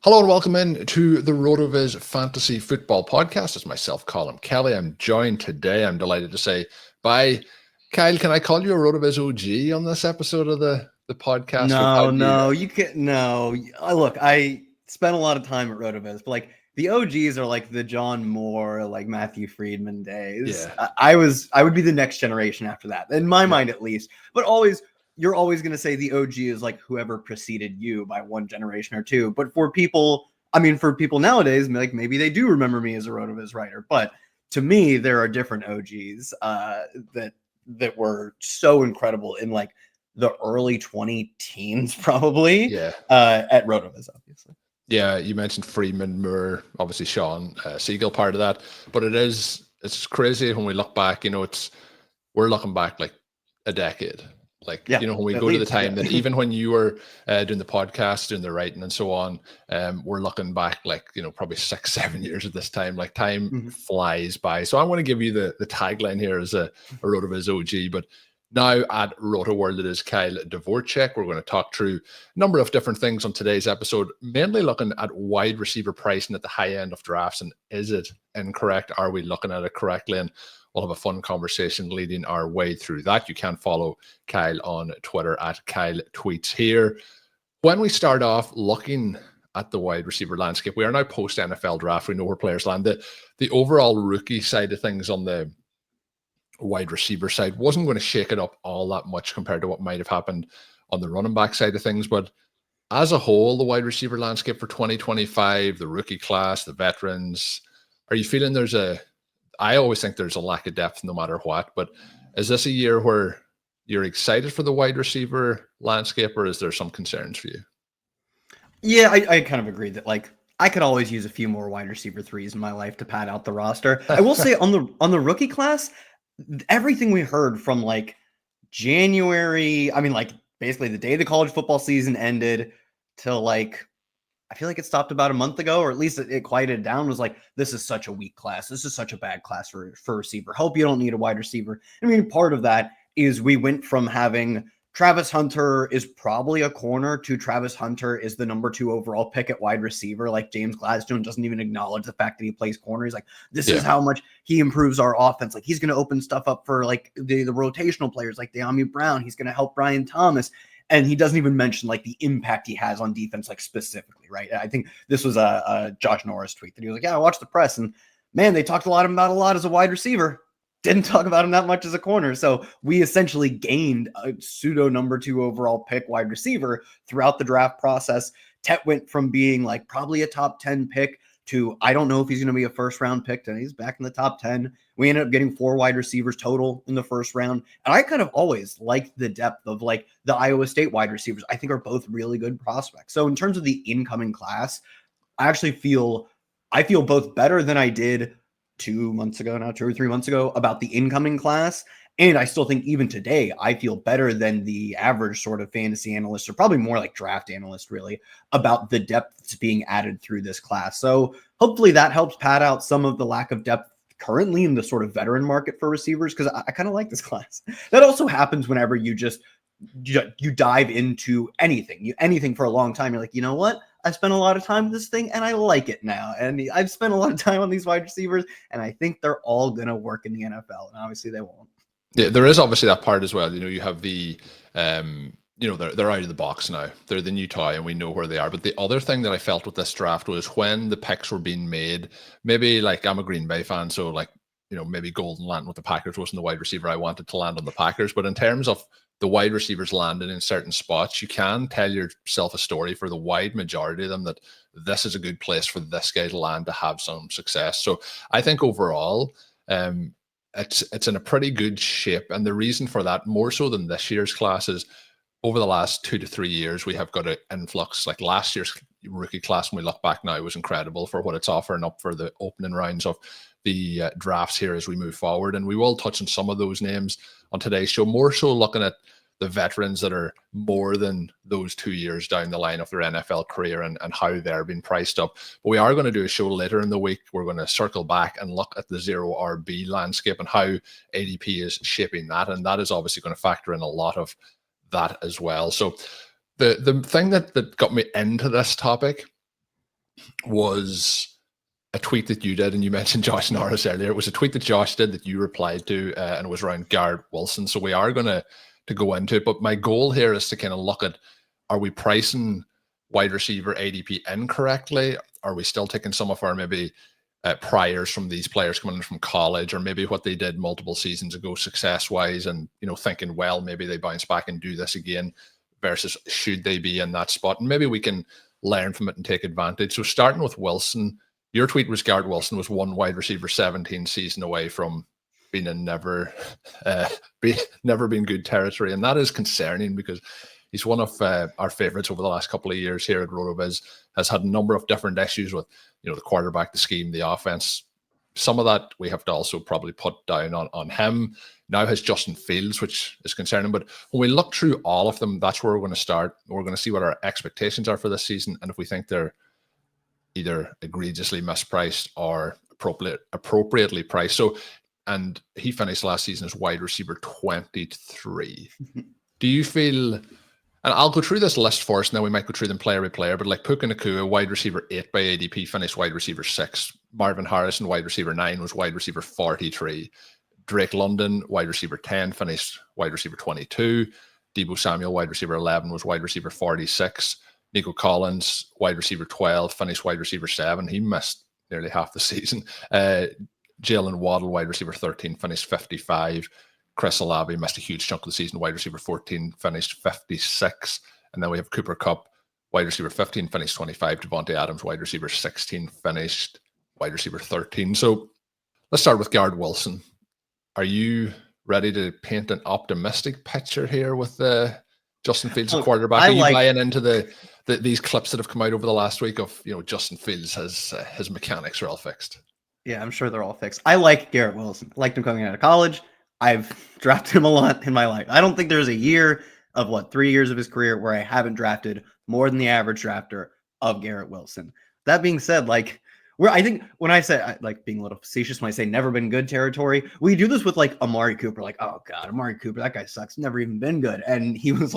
Hello and welcome in to the RotoViz Fantasy Football Podcast. It's myself, Colm Kelly. I'm joined today, I'm delighted to say, by Kyle. Can I call you a RotoViz OG on this episode of the podcast? No, you can't. No, look, I spent a lot of time at RotoViz, but like the OGs are like the John Moore, like Matthew Friedman days. Yeah. I would be the next generation after that, in my mind at least. But you're always going to say the OG is like whoever preceded you by one generation or two. But for people nowadays, like maybe they do remember me as a RotoViz writer. But to me, there are different OGs that were so incredible in like the early 20 teens, probably. At RotoViz, obviously. Yeah, you mentioned Friedman, Moore, obviously Sean Siegel, part of that. But it's crazy when we look back. We're looking back like a decade. When we go to the time that even when you were doing the podcast, doing the writing and so on, we're looking back probably 6-7 years at this time. Like time flies by. So I want to give you the tagline here as a RotoViz OG, but now at Rotoworld, it is Kyle Dvorchak. We're going to talk through a number of different things on today's episode, mainly looking at wide receiver pricing at the high end of drafts. And is it incorrect? Are we looking at it correctly? And we'll have a fun conversation leading our way through that. You can follow Kyle on Twitter at Kyle Tweets here. When we start off looking at the wide receiver landscape, we are now post NFL draft. We know where players land. The overall rookie side of things on the wide receiver side wasn't going to shake it up all that much compared to what might have happened on the running back side of things. But as a whole, the wide receiver landscape for 2025, the rookie class, the veterans, are you feeling I always think there's a lack of depth no matter what, but is this a year where you're excited for the wide receiver landscape, or is there some concerns for you? Yeah, I kind of agree that like I could always use a few more wide receiver threes in my life to pad out the roster. I will say on the rookie class, everything we heard from like January, like basically the day the college football season ended till like I feel like it stopped about a month ago, or at least it quieted down, was like, this is such a weak class. This is such a bad class for receiver. Hope you don't need a wide receiver. Part of that is we went from having Travis Hunter is probably a corner to Travis Hunter is the number 2 overall pick at wide receiver. Like James Gladstone doesn't even acknowledge the fact that he plays corner. He's like, this is how much he improves our offense. Like he's going to open stuff up for like the rotational players like De'Ami Brown. He's going to help Brian Thomas. And he doesn't even mention like the impact he has on defense, like specifically, right? I think this was a Josh Norris tweet that he was like, yeah, I watched the press and man, they talked about him a lot as a wide receiver. Didn't talk about him that much as a corner. So we essentially gained a pseudo number 2 overall pick wide receiver throughout the draft process. Tet went from being like probably a top 10 pick to I don't know if he's going to be a first round pick, and he's back in the top 10. We ended up getting 4 wide receivers total in the first round. And I kind of always liked the depth of like the Iowa State wide receivers. I think are both really good prospects. So in terms of the incoming class, I feel both better than I did 2 or 3 months ago about the incoming class. And I still think even today, I feel better than the average sort of fantasy analyst, or probably more like draft analyst, really, about the depth that's being added through this class. So hopefully that helps pad out some of the lack of depth currently in the sort of veteran market for receivers, because I kind of like this class. That also happens whenever you dive into anything for a long time. You're like, you know what? I spent a lot of time with this thing and I like it now. And I've spent a lot of time on these wide receivers and I think they're all going to work in the NFL. And obviously they won't. Yeah, there is obviously that part as well. You have the, they're out of the box now. They're the new toy and we know where they are. But the other thing that I felt with this draft was when the picks were being made, maybe like I'm a Green Bay fan, so like, maybe Golden landing with the Packers wasn't the wide receiver I wanted to land on the Packers. But in terms of the wide receivers landing in certain spots, you can tell yourself a story for the wide majority of them that this is a good place for this guy to land to have some success. So I think overall, it's in a pretty good shape. And the reason for that, more so than this year's class, is over the last 2 to 3 years, we have got an influx. Like last year's rookie class, when we look back now, was incredible for what it's offering up for the opening rounds of the drafts here as we move forward. And we will touch on some of those names on today's show, more so looking at the veterans that are more than those 2 years down the line of their NFL career and how they're being priced up. But we are going to do a show later in the week. We're going to circle back and look at the zero RB landscape and how ADP is shaping that. And that is obviously going to factor in a lot of that as well. So the thing that got me into this topic was a tweet that you did, and you mentioned Josh Norris earlier. It was a tweet that Josh did that you replied to, and it was around Garrett Wilson. So we are going to go into it. But my goal here is to kind of look at, are we pricing wide receiver ADP incorrectly? Are we still taking some of our maybe priors from these players coming in from college, or maybe what they did multiple seasons ago success-wise, and thinking, well, maybe they bounce back and do this again, versus should they be in that spot? And maybe we can learn from it and take advantage. So starting with Wilson, your tweet was Garrett Wilson was one wide receiver 17 season away from being in never been good territory. And that is concerning, because he's one of our favorites over the last couple of years here at RotoViz. Has had a number of different issues with the quarterback, the scheme, the offense. Some of that we have to also probably put down on him. Now has Justin Fields, which is concerning. But when we look through all of them, that's where we're going to start. We're going to see what our expectations are for this season, and if we think they're either egregiously mispriced or appropriately priced. So, and he finished last season as wide receiver 23. Do you feel, and I'll go through this list first, and then we might go through them player by player, but like Puka Nacua, wide receiver 8 by ADP, finished wide receiver 6. Marvin Harrison, wide receiver 9, was wide receiver 43. Drake London, wide receiver 10, finished wide receiver 22. Deebo Samuel, wide receiver 11, was wide receiver 46. Nico Collins, wide receiver 12, finished wide receiver 7. He missed nearly half the season. Jaylen Waddle, wide receiver 13, finished 55. Chris Olave missed a huge chunk of the season, wide receiver 14, finished 56. And then we have Cooper Kupp, wide receiver 15, finished 25. Davante Adams, wide receiver 16, finished wide receiver 13. So let's start with Garrett Wilson. Are you ready to paint an optimistic picture here with Justin Fields, the quarterback? Are you buying into these clips that have come out over the last week of Justin Fields has his mechanics are all fixed? Yeah, I'm sure they're all fixed. I like Garrett Wilson. I liked him coming out of college. I've drafted him a lot in my life. I don't think there's a year of 3 years of his career where I haven't drafted more than the average drafter of Garrett Wilson. That being said, I think when I say, being a little facetious when I say never been good territory, we do this with Amari Cooper. Oh God, Amari Cooper, that guy sucks. Never even been good. And he was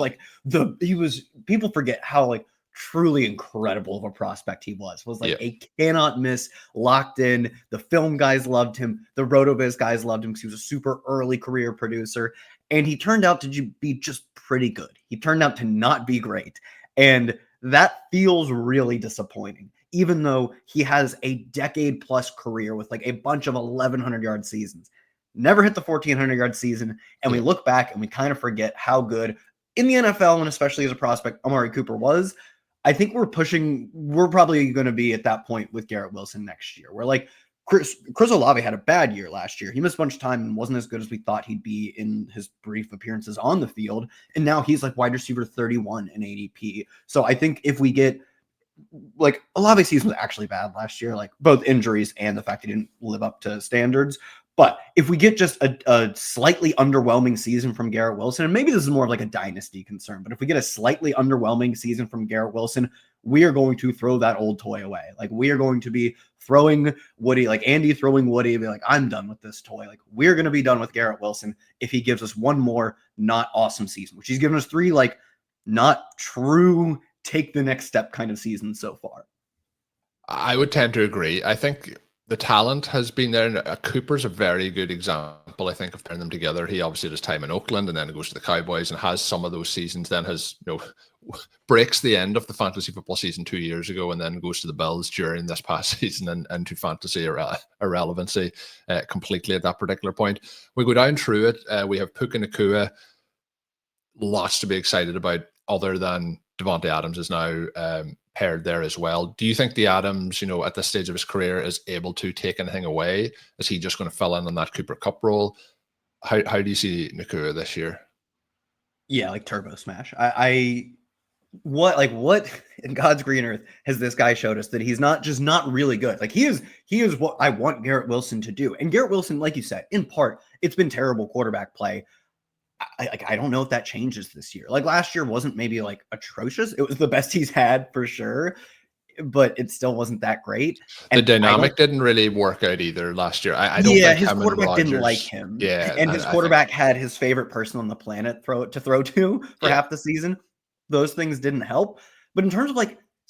people forget how truly incredible of a prospect he was. A cannot miss, locked in. The film guys loved him. The RotoViz guys loved him because he was a super early career producer. And he turned out to be just pretty good. He turned out to not be great. And that feels really disappointing, even though he has a decade plus career with a bunch of 1,100-yard seasons. Never hit the 1,400-yard season. And we look back and we kind of forget how good in the NFL, and especially as a prospect, Amari Cooper was. I think we're probably going to be at that point with Garrett Wilson next year. Where Chris Olave had a bad year last year. He missed a bunch of time and wasn't as good as we thought he'd be in his brief appearances on the field. And now he's wide receiver 31 in ADP. So I think if we get Olave's season was actually bad last year, both injuries and the fact he didn't live up to standards. But if we get just a slightly underwhelming season from Garrett Wilson, and maybe this is more of a dynasty concern, but if we get a slightly underwhelming season from Garrett Wilson, we are going to throw that old toy away. We are going to be throwing Woody, Andy throwing Woody, and be I'm done with this toy. We're going to be done with Garrett Wilson if he gives us one more not awesome season, which he's given us 3 not true take the next step kind of season so far. I would tend to agree. I think the talent has been there. Cooper's a very good example, I think, of putting them together. He obviously had his time in Oakland and then goes to the Cowboys and has some of those seasons, then has, breaks the end of the fantasy football season 2 years ago and then goes to the Bills during this past season and into fantasy irrelevancy completely at that particular point. We go down through it. We have Puka Nacua, lots to be excited about, other than Davante Adams is now paired there as well. Do you think the Adams, at this stage of his career, is able to take anything away? Is he just going to fill in on that Cooper Kupp role? How do you see Nacua this year? Yeah, turbo smash. What in God's green earth has this guy showed us that he's not really good? He is what I want Garrett Wilson to do. And Garrett Wilson, like you said, in part, it's been terrible quarterback play. I don't know if that changes this year. Last year wasn't maybe atrocious. It was the best he's had for sure, but it still wasn't that great. And the dynamic didn't really work out either last year. I don't think his quarterback didn't like him. Yeah, and his quarterback had his favorite person on the planet to throw to for half the season. Those things didn't help. But in terms of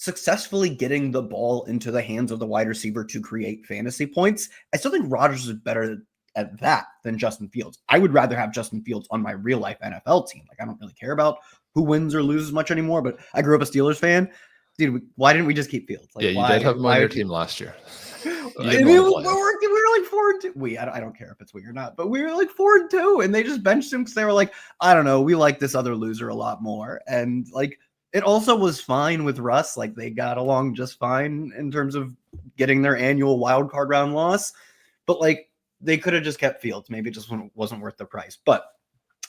successfully getting the ball into the hands of the wide receiver to create fantasy points. I still think Rodgers is better at that than Justin Fields. I would rather have Justin Fields on my real life NFL team. Like, I don't really care about who wins or loses much anymore, but I grew up a Steelers fan. Dude, why didn't we just keep Fields? Like, yeah, you did have him on your team last year. We were like 4-2. I don't care if it's we or not, but we were like 4-2, and they just benched him because they were like, I don't know, we like this other loser a lot more. And like, it also was fine with Russ. Like, they got along just fine in terms of getting their annual wild card round loss. But like, they could have just kept Fields. Maybe it just wasn't worth the price. But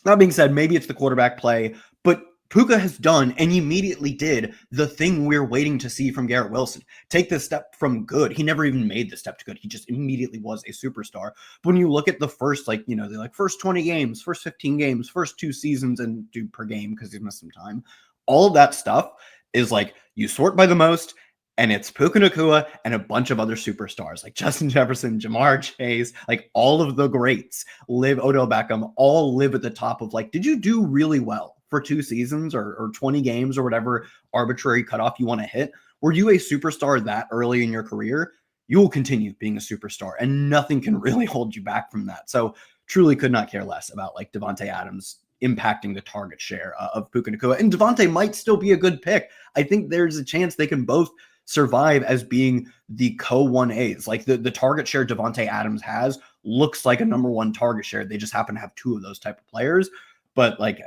that being said, maybe it's the quarterback play. But Puka has done and immediately did the thing we're waiting to see from Garrett Wilson. Take the step from good. He never even made the step to good. He just immediately was a superstar. But when you look at the first, like, you know, they're like first 20 games, first 15 games, first 2 seasons, and do per game because he's missed some time. All of that stuff is like, you sort by the most, and it's Puka Nacua and a bunch of other superstars like Justin Jefferson, Jamar Chase, like all of the greats Odell Beckham, all live at the top of like, did you do really well for 2 seasons or 20 games or whatever arbitrary cutoff you want to hit? Were you a superstar that early in your career? You will continue being a superstar, and nothing can really hold you back from that. So truly could not care less about like Devontae Adams impacting the target share of Puka Nacua. And Devontae might still be a good pick. I think there's a chance they can both survive as being the co-1As. Like the target share Devontae Adams has looks like a number 1 target share. They just happen to have 2 of those type of players. But like,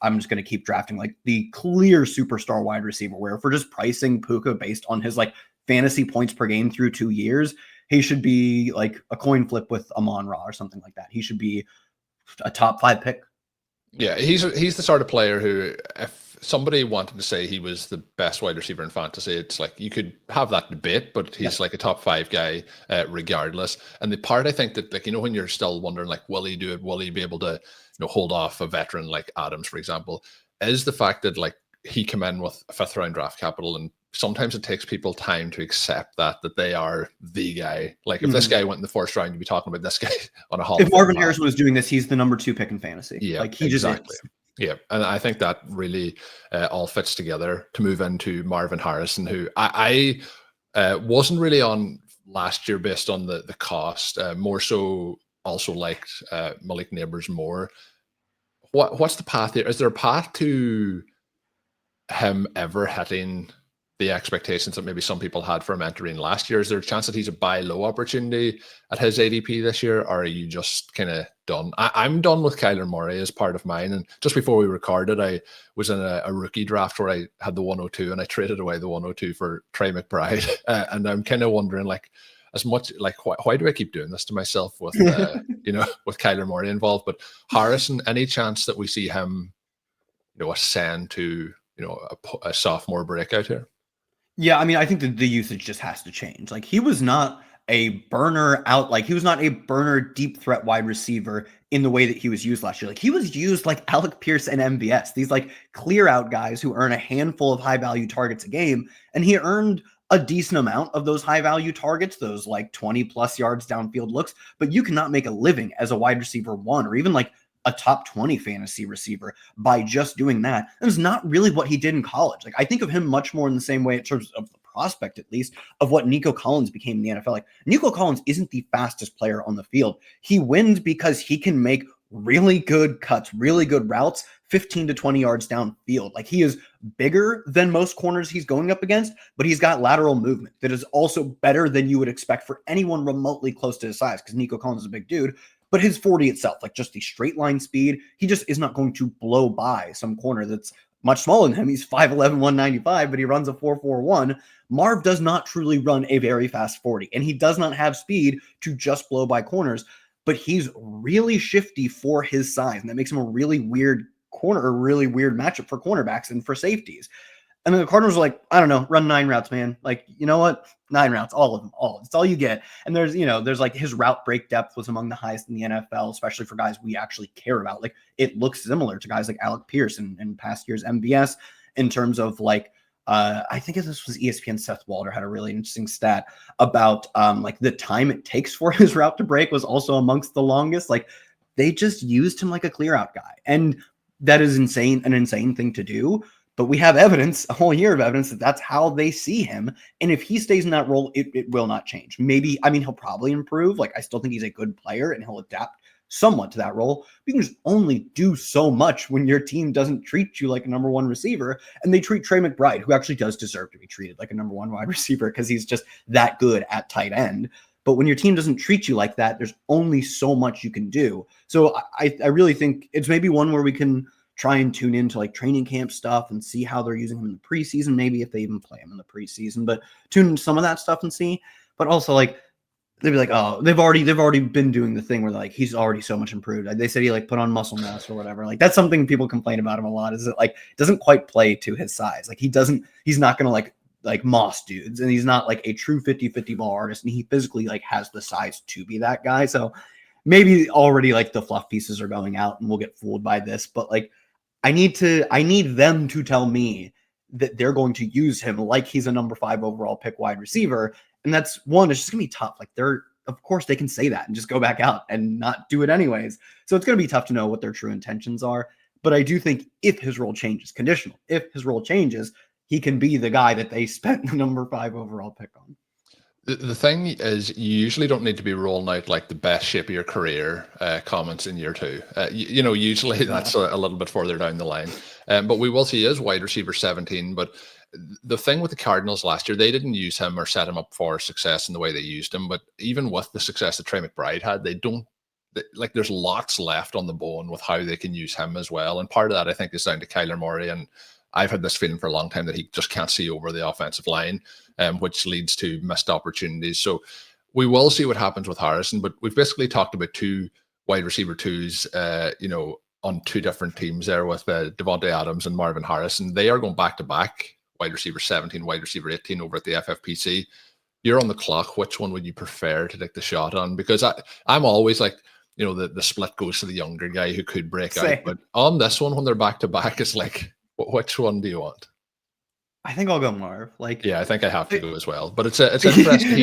I'm just going to keep drafting like the clear superstar wide receiver, where if we're just pricing Puka based on his like fantasy points per game through 2 years, he should be like a coin flip with Amon-Ra or something like that. He should be a top 5 pick. Yeah, he's the sort of player who, if somebody wanted to say he was the best wide receiver in fantasy, it's like you could have that debate, but he's like a top 5 guy regardless. And the part I think that, like, you know, when you're still wondering like, will he do it? Will he be able to, you know, hold off a veteran like Adams, for example, is the fact that like he came in with a 5th round draft capital, and sometimes it takes people time to accept that they are the guy. Like if this guy went in the 1st round, you'd be talking about this guy on a Hall. If Marvin Harrison was doing this, he's the number 2 pick in fantasy. Yeah, like he exactly. Just is. Yeah, and I think that really all fits together to move into Marvin Harrison, who I wasn't really on last year based on the cost. More so, also liked Malik Neighbors more. What's the path here? Is there a path to him ever hitting the expectations that maybe some people had for him entering last year? Is there a chance that he's a buy low opportunity at his ADP this year, or are you just kind of done? I'm done with Kyler Murray as part of mine. And just before we recorded, I was in a rookie draft where I had the 102 and I traded away the 102 for Trey McBride. And I'm kind of wondering, like, as much like why do I keep doing this to myself with you know, with Kyler Murray involved? But Harrison, any chance that we see him, you know, ascend to, you know, a sophomore breakout here? Yeah, I mean, I think the usage just has to change. Like, he was not a burner out, like he was not a burner deep threat wide receiver in the way that he was used last year. Like, he was used like Alec Pierce and MVS, these like clear out guys who earn a handful of high value targets a game, and he earned a decent amount of those high value targets, those like 20 plus yards downfield looks, but you cannot make a living as a wide receiver 1 or even like a top 20 fantasy receiver by just doing that. That is not really what he did in college. Like, I think of him much more in the same way in terms of the prospect, at least, of what Nico Collins became in the NFL. Like, Nico Collins isn't the fastest player on the field. He wins because he can make really good cuts, really good routes, 15 to 20 yards downfield. Like, he is bigger than most corners he's going up against, but he's got lateral movement that is also better than you would expect for anyone remotely close to his size, because Nico Collins is a big dude. But his 40 itself, like just the straight line speed, he just is not going to blow by some corner that's much smaller than him. He's 5'11", 195, but he runs a 4.41. Marv does not truly run a very fast 40, and he does not have speed to just blow by corners, but he's really shifty for his size, and that makes him a really weird corner, or really weird matchup for cornerbacks and for safeties. And then the Cardinals were like, I don't know, run 9 routes, man. Like, you know what? 9 routes, all of them, all. It's all you get. And there's, you know, there's like his route break depth was among the highest in the NFL, especially for guys we actually care about. Like, it looks similar to guys like Alec Pierce and past years MVS in terms of like, I think this was ESPN. Seth Walder had a really interesting stat about like the time it takes for his route to break was also amongst the longest. Like, they just used him like a clear out guy. And that is insane, an insane thing to do. But we have evidence, a whole year of evidence, that that's how they see him. And if he stays in that role, it will not change. Maybe, I mean, he'll probably improve. Like, I still think he's a good player and he'll adapt somewhat to that role. But you can just only do so much when your team doesn't treat you like a number one receiver. And they treat Trey McBride, who actually does deserve to be treated like a number one wide receiver because he's just that good at tight end. But when your team doesn't treat you like that, there's only so much you can do. So I really think it's maybe one where we can try and tune into like training camp stuff and see how they're using him in the preseason, maybe if they even play him in the preseason, but tune into some of that stuff and see. But also, like, they'd be like, oh, they've already been doing the thing where like he's already so much improved. They said he like put on muscle mass or whatever. Like, that's something people complain about him a lot, is that like doesn't quite play to his size. Like, he's not gonna like moss dudes, and he's not like a true 50-50 ball artist, and he physically like has the size to be that guy. So maybe already like the fluff pieces are going out and we'll get fooled by this, but like I need them to tell me that they're going to use him like he's a number 5 overall pick wide receiver. And that's one, it's just gonna be tough. Like, of course they can say that and just go back out and not do it anyways. So it's going to be tough to know what their true intentions are. But I do think if his role changes, conditional, if his role changes, he can be the guy that they spent the number 5 overall pick on. The thing is, you usually don't need to be rolling out like the best shape of your career comments in year 2. Usually that's a little bit further down the line. But we will see as wide receiver 17. But the thing with the Cardinals last year, they didn't use him or set him up for success in the way they used him. But even with the success that Trey McBride had, there's lots left on the bone with how they can use him as well. And part of that, I think, is down to Kyler Murray. And I've had this feeling for a long time that he just can't see over the offensive line, which leads to missed opportunities. So we will see what happens with Harrison, but we've basically talked about 2 wide receiver 2s, on 2 different teams there with Devontae Adams and Marvin Harrison. They are going back-to-back, wide receiver 17, wide receiver 18 over at the FFPC. You're on the clock. Which one would you prefer to take the shot on? Because I'm always like, the split goes to the younger guy who could break out. But on this one, when they're back-to-back, it's like, which one do you want? I think I'll go Marv. Yeah, I think I have to go as well. But it's interesting.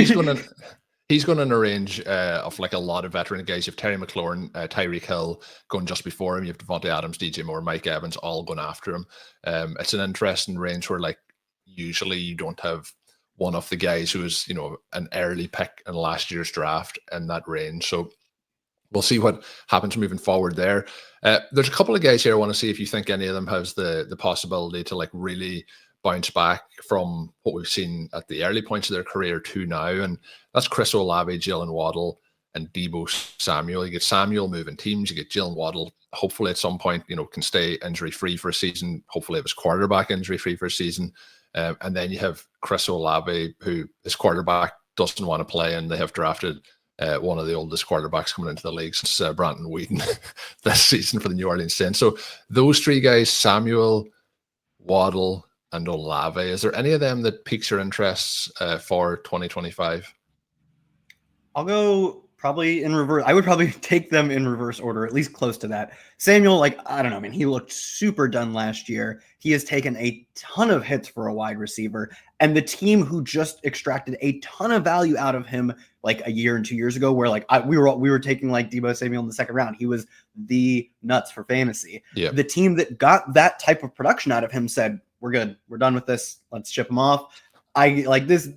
He's going in a range of like a lot of veteran guys. You have Terry McLaurin, Tyreek Hill going just before him. You have Devontae Adams, DJ Moore, Mike Evans, all going after him. It's an interesting range where like usually you don't have one of the guys who was an early pick in last year's draft in that range. So we'll see what happens moving forward there. There's a couple of guys here I want to see if you think any of them has the possibility to like really bounce back from what we've seen at the early points of their career to now. And that's Chris Olave, Jaylen Waddle, and Deebo Samuel. You get Samuel moving teams. You get Jaylen Waddle, hopefully at some point, can stay injury-free for a season. Hopefully it was quarterback injury-free for a season. And then you have Chris Olave, who his quarterback doesn't want to play, and they have drafted one of the oldest quarterbacks coming into the league since Brandon Whedon this season for the New Orleans Saints. So those 3 guys, Samuel, Waddle, and Olave, is there any of them that piques your interests for 2025? I'll go probably in reverse. I would probably take them in reverse order, at least close to that. Samuel, like, I don't know, man, he looked super done last year. He has taken a ton of hits for a wide receiver, and the team who just extracted a ton of value out of him like a year and 2 years ago, where like we were taking like Deebo Samuel in the second round. He was the nuts for fantasy. Yeah. The team that got that type of production out of him said, we're good. We're done with this. Let's ship him off. I like this.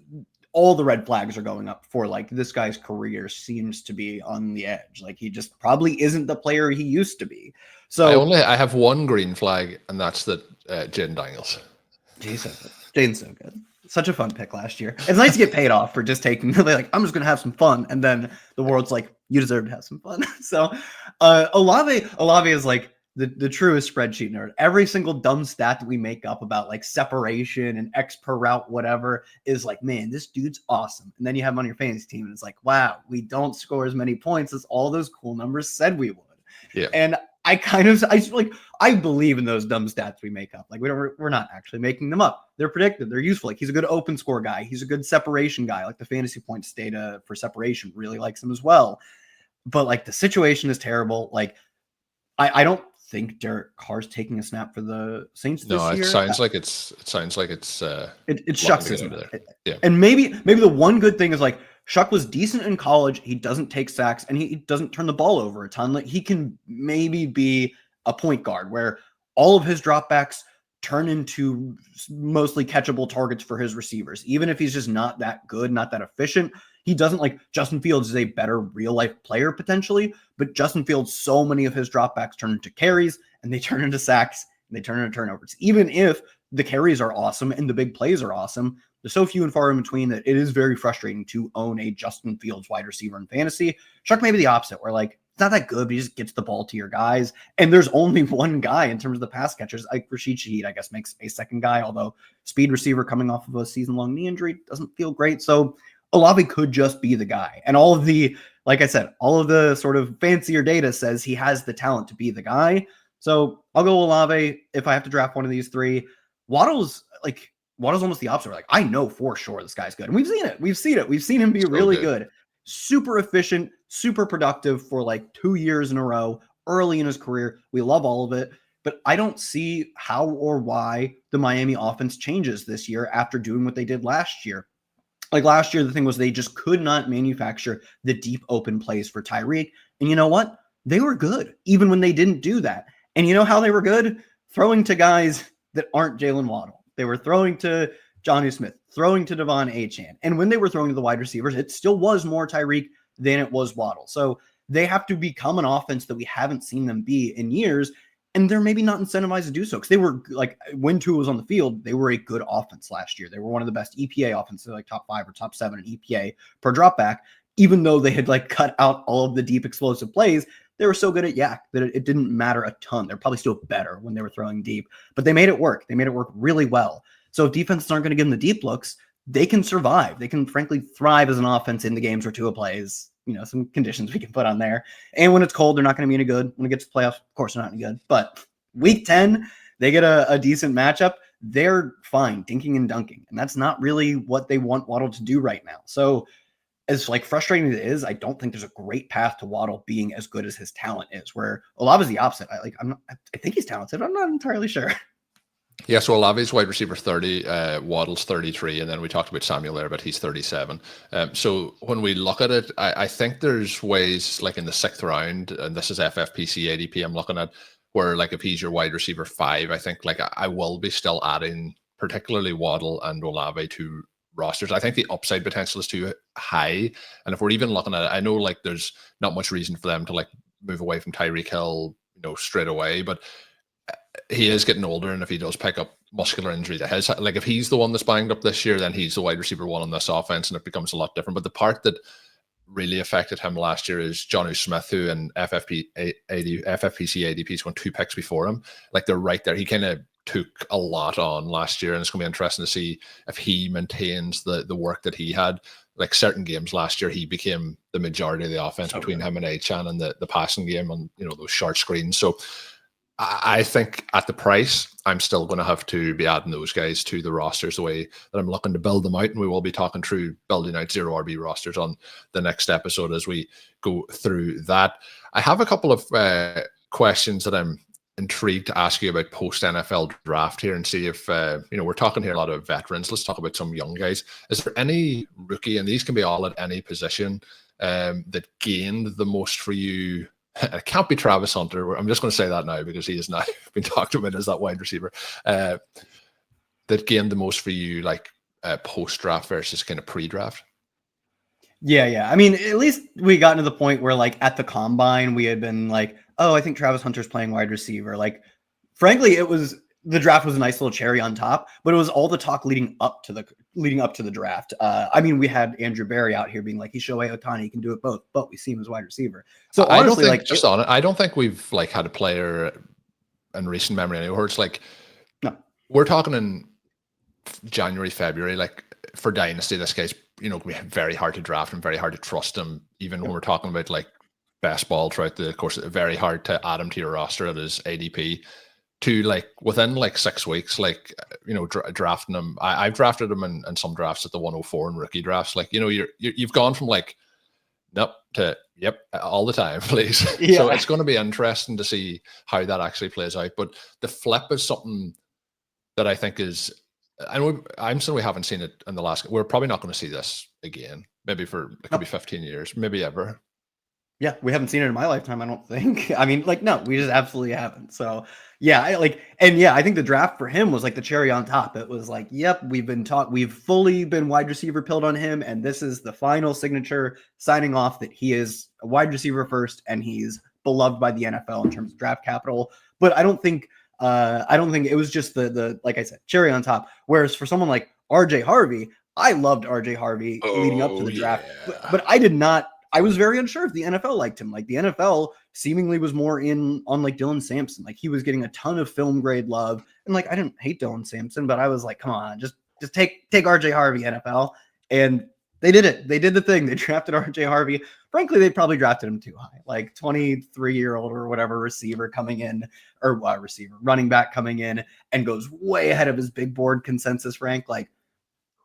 All the red flags are going up for like this guy's career seems to be on the edge. Like he just probably isn't the player he used to be. So I have one green flag, and that's that Jaden Daniels. Jaden's so good. Such a fun pick last year. It's nice to get paid off for just taking like, I'm just gonna have some fun, and then the world's like, you deserve to have some fun. So Olave is like the truest spreadsheet nerd. Every single dumb stat that we make up about like separation and X per route, whatever, is like, man, this dude's awesome. And then you have him on your fantasy team, and it's like, wow, we don't score as many points as all those cool numbers said we would. Yeah. And I believe in those dumb stats we make up. Like we're not actually making them up. They're predicted. They're useful. Like he's a good open score guy. He's a good separation guy. Like the fantasy points data for separation really likes him as well. But like the situation is terrible. Like I don't think Derek Carr's taking a snap for the Saints this year. No, it sounds like it's it Shucks isn't it? Yeah. And maybe the one good thing is like Shuck was decent in college. He doesn't take sacks and he doesn't turn the ball over a ton. Like he can maybe be a point guard where all of his dropbacks turn into mostly catchable targets for his receivers. Even if he's just not that good, not that efficient, he doesn't like Justin Fields is a better real life player potentially, but Justin Fields, so many of his dropbacks turn into carries and they turn into sacks and they turn into turnovers. Even if the carries are awesome and the big plays are awesome, there's so few and far in between that it is very frustrating to own a Justin Fields wide receiver in fantasy. Chuck, maybe the opposite, where like it's not that good, but he just gets the ball to your guys. And there's only one guy in terms of the pass catchers. Like Rashid Shaheed, I guess, makes a second guy, although speed receiver coming off of a season-long knee injury doesn't feel great. So Olave could just be the guy. And all of the, like I said, all of the sort of fancier data says he has the talent to be the guy. So I'll go Olave if I have to draft one of these three. Waddle's almost the opposite. We're like, I know for sure this guy's good. And we've seen it. We've seen him be so really good. Super efficient, super productive for like 2 years in a row early in his career. We love all of it, but I don't see how or why the Miami offense changes this year after doing what they did last year. Like last year, the thing was they just could not manufacture the deep open plays for Tyreek. And you know what? They were good even when they didn't do that. And you know how they were good? Throwing to guys that aren't Jaylen Waddle. They were throwing to Johnny Smith, throwing to Devon Achane. And when they were throwing to the wide receivers, it still was more Tyreek than it was Waddle. So they have to become an offense that we haven't seen them be in years. And they're maybe not incentivized to do so because they were like, when Tua was on the field, they were a good offense last year. They were one of the best EPA offenses, like top 5 or top 7 in EPA per dropback. Even though they had like cut out all of the deep explosive plays, they were so good at yak that it didn't matter a ton. They're probably still better when they were throwing deep, but they made it work. They made it work really well. So if defenses aren't going to give them the deep looks, they can survive. They can frankly thrive as an offense in the games where Tua plays. You know, some conditions we can put on there. And when it's cold, they're not going to be any good. When it gets to playoffs, of course, they're not any good. But week 10, they get a decent matchup. They're fine, dinking and dunking. And that's not really what they want Waddle to do right now. So as like frustrating as it is, I don't think there's a great path to Waddle being as good as his talent is, where Olave is the opposite. I think he's talented. I'm not entirely sure. Yeah, so Olave's wide receiver 30, Waddle's 33, and then we talked about Samuel there, but he's 37. So when we look at it, I think there's ways like in the 6th round, and this is FFPC ADP I'm looking at, where like if he's your wide receiver 5, I think like I will be still adding particularly Waddle and Olave to rosters. I think the upside potential is too high. And if we're even looking at it, I know like there's not much reason for them to like move away from Tyreek Hill, straight away, but he is getting older, and if he does pick up muscular injuries, like if he's the one that's banged up this year, then he's the wide receiver 1 on this offense, and it becomes a lot different. But the part that really affected him last year is Jonnu Smith, who in FFPC ADP's won 2 picks before him. Like they're right there. He kind of took a lot on last year, and it's going to be interesting to see if he maintains the work that he had. Like certain games last year, he became the majority of the offense between him and Achane and the passing game on those short screens. So I think at the price, I'm still going to have to be adding those guys to the rosters the way that I'm looking to build them out. And we will be talking through building out 0 RB rosters on the next episode as we go through that. I have a couple of questions that I'm intrigued to ask you about post NFL draft here and see if, we're talking here a lot of veterans. Let's talk about some young guys. Is there any rookie, and these can be all at any position, that gained the most for you? It can't be Travis Hunter. I'm just going to say that now because he has not been talked about as that wide receiver that gained the most for you, like post-draft versus kind of pre-draft. Yeah. I mean, at least we got to the point where like at the combine, we had been like, oh, I think Travis Hunter's playing wide receiver. Like, frankly, the draft was a nice little cherry on top, but it was all the talk leading up to the draft. I mean, we had Andrew Berry out here being like, he's Shohei Ohtani, he can do it both, but we see him as wide receiver. So honestly, I don't think we've like had a player in recent memory anywhere. It's like, no, we're talking in January, February, like for Dynasty, this guy's, going to be very hard to draft and very hard to trust him. Even when we're talking about like best ball throughout the course, very hard to add him to your roster at his ADP. To like within like 6 weeks, like drafting him. I've drafted him in some drafts at the 104 and rookie drafts. Like you've gone from like nope to yep all the time, please. Yeah. So it's going to be interesting to see how that actually plays out. But the flip is something that I think is, I'm saying we haven't seen it in the last. We're probably not going to see this again. Maybe it could be 15 years, maybe ever. Yeah, we haven't seen it in my lifetime, I don't think. I mean, like, no, we just absolutely haven't. So, yeah, I think the draft for him was like the cherry on top. It was like, yep, we've fully been wide receiver pilled on him, and this is the final signature signing off that he is a wide receiver first, and he's beloved by the NFL in terms of draft capital. But I don't think it was just the like I said, cherry on top. Whereas for someone like RJ Harvey, I loved RJ Harvey leading up to the draft, but I did not. I was very unsure if the NFL liked him. Like the NFL seemingly was more in on like Dylan Sampson. Like he was getting a ton of film grade love. And like I didn't hate Dylan Sampson, but I was like, come on, just take RJ Harvey, NFL. And they did it. They did the thing. They drafted RJ Harvey. Frankly, they probably drafted him too high. Like 23-year-old or whatever receiver coming in, or running back coming in and goes way ahead of his big board consensus rank. Like,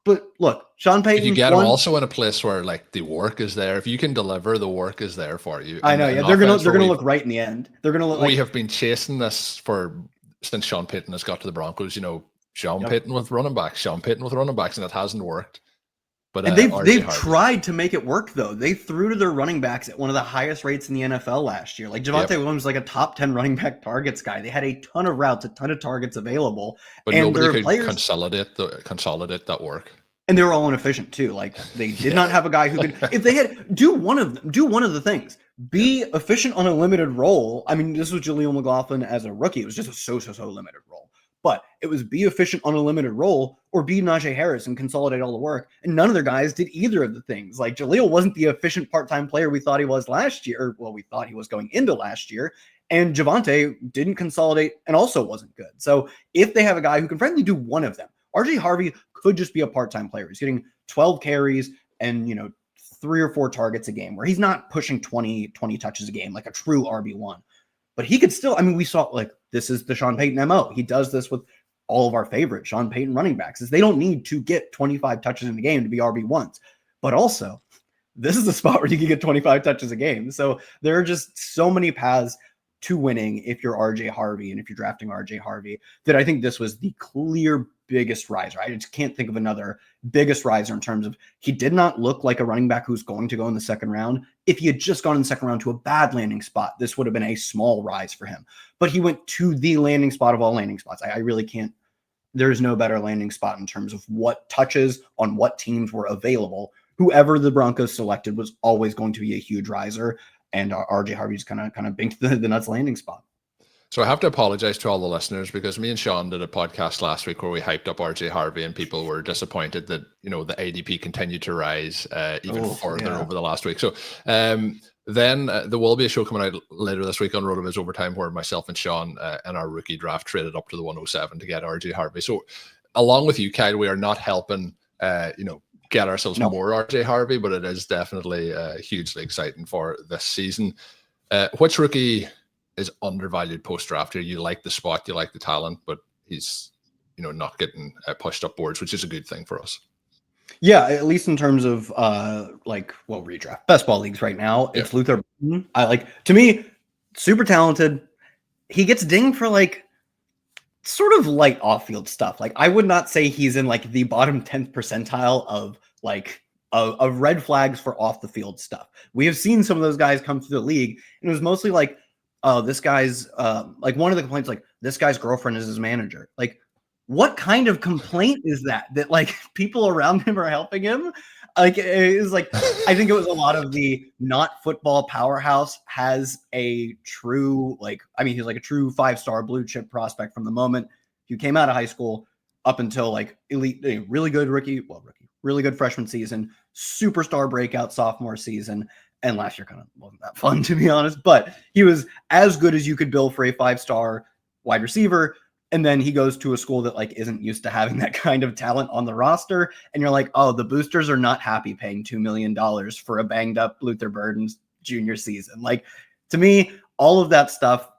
but look, Sean Payton. If you get him also in a place where like the work is there, if you can deliver, the work is there for you. I know, yeah, they're gonna look right in the end. They're gonna look. We have been chasing this since Sean Payton has got to the Broncos. You know, Sean Payton with running backs, and it hasn't worked. But and they've tried to make it work though. They threw to their running backs at one of the highest rates in the NFL last year. Like Javonte Williams was like a top 10 running back targets guy. They had a ton of routes, a ton of targets available. But nobody could consolidate that work. And they were all inefficient too. Like they did not have a guy who could, if they had do one of the things, be efficient on a limited role. I mean, this was Jaleel McLaughlin as a rookie. It was just a so limited role. But it was be efficient on a limited role or be Najee Harris and consolidate all the work. And none of their guys did either of the things. Like Jaleel wasn't the efficient part-time player we thought he was last year. Or, well, we thought he was going into last year. And Javonte didn't consolidate and also wasn't good. So if they have a guy who can frankly do one of them, RJ Harvey could just be a part-time player. He's getting 12 carries and, 3 or 4 targets a game where he's not pushing 20 touches a game like a true RB1. But he could still, I mean, we saw like this is the Sean Payton MO. He does this with all of our favorite Sean Payton running backs. Is they don't need to get 25 touches in the game to be RB1s. But also, this is the spot where you can get 25 touches a game. So there are just so many paths to winning if you're RJ Harvey and if you're drafting RJ Harvey that I think this was the clear biggest riser. I just can't think of another biggest riser in terms of he did not look like a running back who's going to go in the second round. If he had just gone in the second round to a bad landing spot, this would have been a small rise for him. But he went to the landing spot of all landing spots. I really can't. There's no better landing spot in terms of what touches on what teams were available. Whoever the Broncos selected was always going to be a huge riser. And RJ Harvey's kind of binked the nuts landing spot. So I have to apologize to all the listeners because me and Sean did a podcast last week where we hyped up RJ Harvey and people were disappointed that, the ADP continued to rise even further over the last week. So then there will be a show coming out later this week on RotoViz Overtime where myself and Sean and our rookie draft traded up to the 107 to get RJ Harvey. So along with you, Kyle, we are not helping, get ourselves more RJ Harvey, but it is definitely hugely exciting for this season. Which rookie is undervalued post-draft here? You like the spot, you like the talent, but he's, not getting pushed up boards, which is a good thing for us. Yeah, at least in terms of redraft best ball leagues right now, it's Luther. To me, super talented. He gets dinged for sort of light off-field stuff. Like I would not say he's in the bottom 10th percentile of of red flags for off the field stuff. We have seen some of those guys come through the league, and it was mostly this guy's one of the complaints, this guy's girlfriend is his manager. What kind of complaint is that people around him are helping him? I think it was a lot of the not football powerhouse has a true, he's a true 5-star blue chip prospect from the moment he came out of high school up until elite, really good really good freshman season, superstar breakout sophomore season. And last year kind of wasn't that fun, to be honest, but he was as good as you could bill for a 5-star wide receiver. And then he goes to a school that isn't used to having that kind of talent on the roster. And you're like, oh, the boosters are not happy paying $2 million for a banged up Luther Burden's junior season. To me, all of that stuff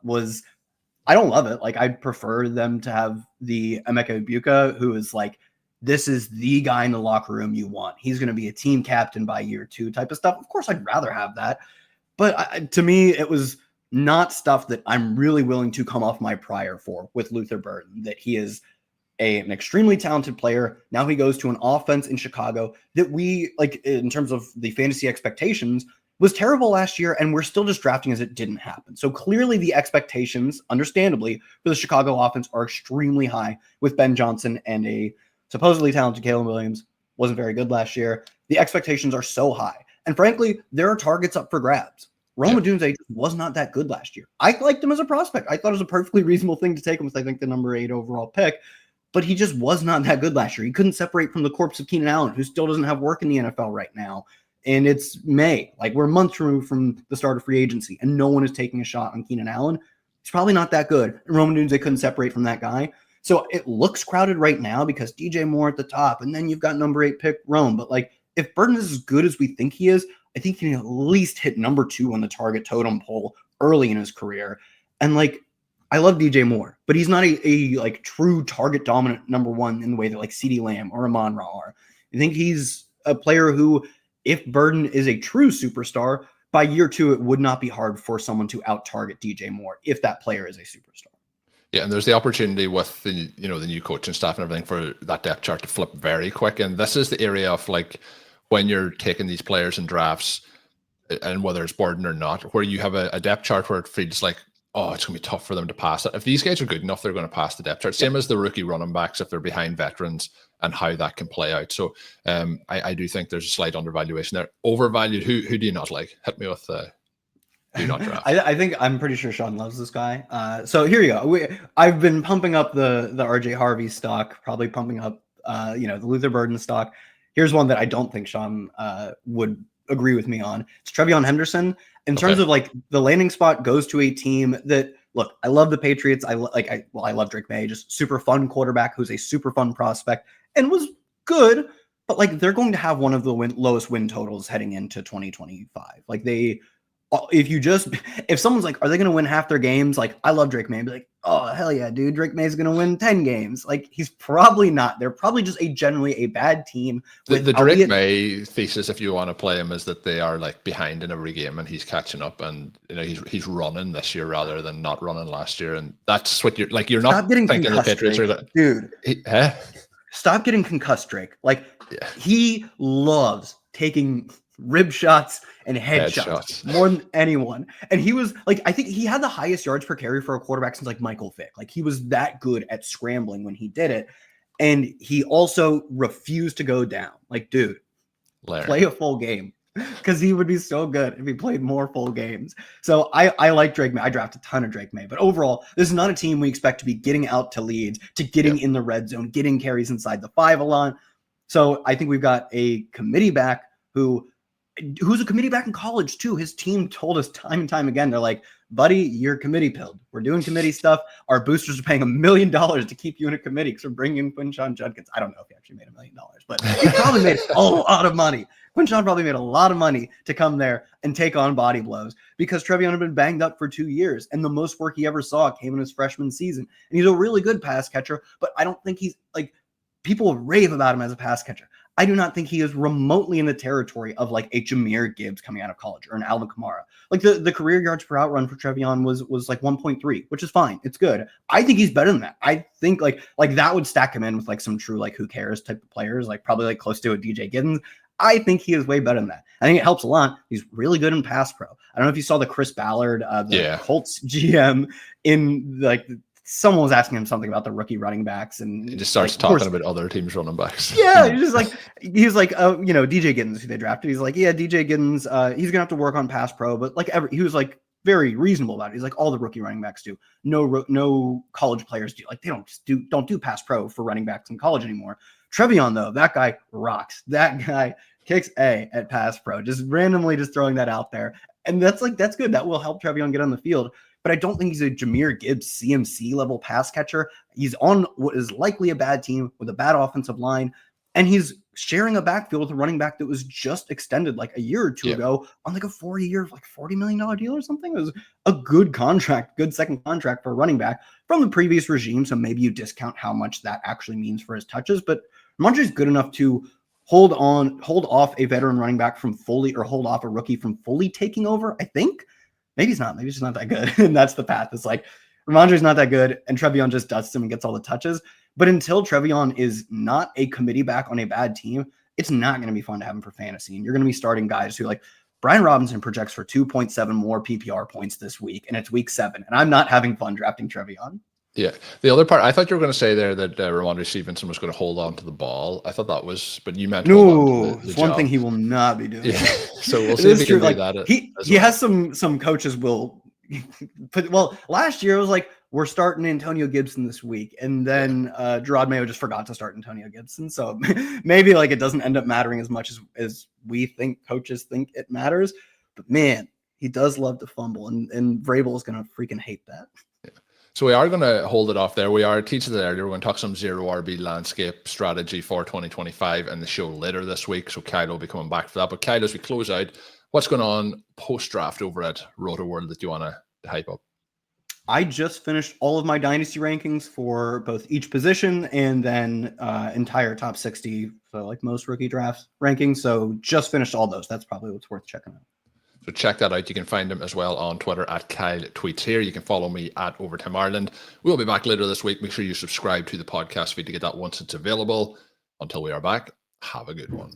I don't love it. I'd prefer them to have the Emeka Ibuka, who is this is the guy in the locker room you want. He's going to be a team captain by year 2 type of stuff. Of course, I'd rather have that. But to me, it was not stuff that I'm really willing to come off my prior for with Luther Burden, that he is an extremely talented player. Now he goes to an offense in Chicago that we, in terms of the fantasy expectations, was terrible last year, and we're still just drafting as it didn't happen. So clearly the expectations, understandably, for the Chicago offense are extremely high with Ben Johnson and a supposedly talented Caleb Williams. Wasn't very good last year. The expectations are so high. And frankly, there are targets up for grabs. Rome Odunze was not that good last year. I liked him as a prospect. I thought it was a perfectly reasonable thing to take him with, I think, the number 8 overall pick. But he just was not that good last year. He couldn't separate from the corpse of Keenan Allen, who still doesn't have work in the NFL right now. And it's May. Like, we're months removed from the start of free agency, and no one is taking a shot on Keenan Allen. He's probably not that good. And Rome Odunze couldn't separate from that guy. So it looks crowded right now because DJ Moore at the top, and then you've got number 8 pick Rome. But, like, if Burton is as good as we think he is, I think he can at least hit number 2 on the target totem pole early in his career. And, like, I love DJ Moore, but he's not a like true target dominant number 1 in the way that like CeeDee Lamb or Amon-Ra are. I think he's a player who, if Burden is a true superstar, by year 2, it would not be hard for someone to out-target DJ Moore if that player is a superstar. Yeah, and there's the opportunity with the the new coaching staff and everything for that depth chart to flip very quick. And this is the area of like when you're taking these players in drafts, and whether it's Burden or not, where you have a depth chart where it feels like, oh, it's going to be tough for them to pass it. If these guys are good enough, they're going to pass the depth chart. Same as the rookie running backs if they're behind veterans and how that can play out. So I do think there's a slight undervaluation there. Overvalued, who do you not like? Hit me with do not draft. I think I'm pretty sure Sean loves this guy. So here you go. I've been pumping up the RJ Harvey stock, probably pumping up the Luther Burden stock. Here's one that I don't think Sean would agree with me on. It's Treveyon Henderson. In terms of like the landing spot goes to a team that, look, I love the Patriots. I love Drake May, just super fun quarterback who's a super fun prospect and was good, but like they're going to have one of the lowest win totals heading into 2025. Like if someone's like, are they going to win half their games? Like, I love Drake May. I'd be like, oh, hell yeah, dude. Drake May's going to win 10 games. Like, he's probably not. They're probably just generally a bad team. The Drake May thesis, if you want to play him, is that they are like behind in every game and he's catching up, and he's running this year rather than not running last year. And that's what you're like. You're not thinking the Patriots are going to, dude. Stop getting concussed, Drake. Like, he loves taking rib shots and headshots more than anyone. And he was like, I think he had the highest yards per carry for a quarterback since like Michael Vick. Like, he was that good at scrambling when he did it. And he also refused to go down. Like, dude, play a full game, because he would be so good if he played more full games. So I like Drake May. I draft a ton of Drake May. But overall, this is not a team we expect to be getting out to leads, to getting in the red zone, getting carries inside the 5 a lot. So I think we've got a committee back who's a committee back in college too. His team told us time and time again, they're like, buddy, you're committee pilled. We're doing committee stuff. Our boosters are paying $1 million to keep you in a committee because we're bringing in Quinshon Judkins. I don't know if he actually made $1 million, but he probably made a lot of money. Quinshon probably made a lot of money to come there and take on body blows because Treveyon had been banged up for 2 years, and the most work he ever saw came in his freshman season. And he's a really good pass catcher, but I don't think he's like, people rave about him as a pass catcher. I do not think he is remotely in the territory of like a Jahmyr Gibbs coming out of college or an Alvin Kamara. Like the career yards per out run for Treveyon was like 1.3, which is fine. It's good. I think he's better than that. I think like that would stack him in with like some true like who cares type of players, like probably like close to a DJ Giddens. I think he is way better than that. I think it helps a lot. He's really good in pass pro. I don't know if you saw the Chris Ballard, the Colts GM in like someone was asking him something about the rookie running backs, and he just starts talking about other teams' running backs. Yeah, he's just like, DJ Giddens, who they drafted. He's like, yeah, DJ Giddens, he's gonna have to work on pass pro, but like he was like very reasonable about it. He's like, all the rookie running backs do. No college players do. Like, they don't do pass pro for running backs in college anymore. Treveyon though, that guy rocks. That guy kicks A at pass pro. Just randomly just throwing that out there, and that's good. That will help Treveyon get on the field. But I don't think he's a Jahmyr Gibbs CMC level pass catcher. He's on what is likely a bad team with a bad offensive line, and he's sharing a backfield with a running back that was just extended like a year or two ago on like a 4-year, like $40 million deal or something. It was a good contract, good second contract for a running back from the previous regime. So maybe you discount how much that actually means for his touches. But Ramondre's good enough to hold off a veteran running back from fully, or hold off a rookie from fully taking over, I think. Maybe he's not. Maybe he's just not that good. And that's the path. It's like Ramondre's not that good, and Treveyon just dusts him and gets all the touches. But until Treveyon is not a committee back on a bad team, it's not going to be fun to have him for fantasy. And you're going to be starting guys who like Brian Robinson projects for 2.7 more PPR points this week, and it's week 7, and I'm not having fun drafting Treveyon. Yeah. The other part, I thought you were going to say there that Ramondre Stevenson was going to hold on to the ball. I thought that was, but you meant no. It's one thing he will not be doing. Yeah. So we'll see if he can do that. He has some coaches will put. Well, last year it was like we're starting Antonio Gibson this week, and then Gerard Mayo just forgot to start Antonio Gibson. So maybe like it doesn't end up mattering as much as we think coaches think it matters. But man, he does love to fumble, and Vrabel is going to freaking hate that. So we are going to hold it off there. We are teaching it earlier. We're going to talk some zero RB landscape strategy for 2025 and the show later this week. So Kyle will be coming back for that. But Kyle, as we close out, what's going on post-draft over at RotoWorld that you want to hype up? I just finished all of my dynasty rankings for both each position and then entire top 60, so like most rookie drafts rankings. So just finished all those. That's probably what's worth checking out. So check that out. You can find him as well on Twitter at Kyle Tweets Here. You can follow me at Overtime Ireland. We'll be back later this week. Make sure you subscribe to the podcast feed to get that once it's available. Until we are back, have a good one.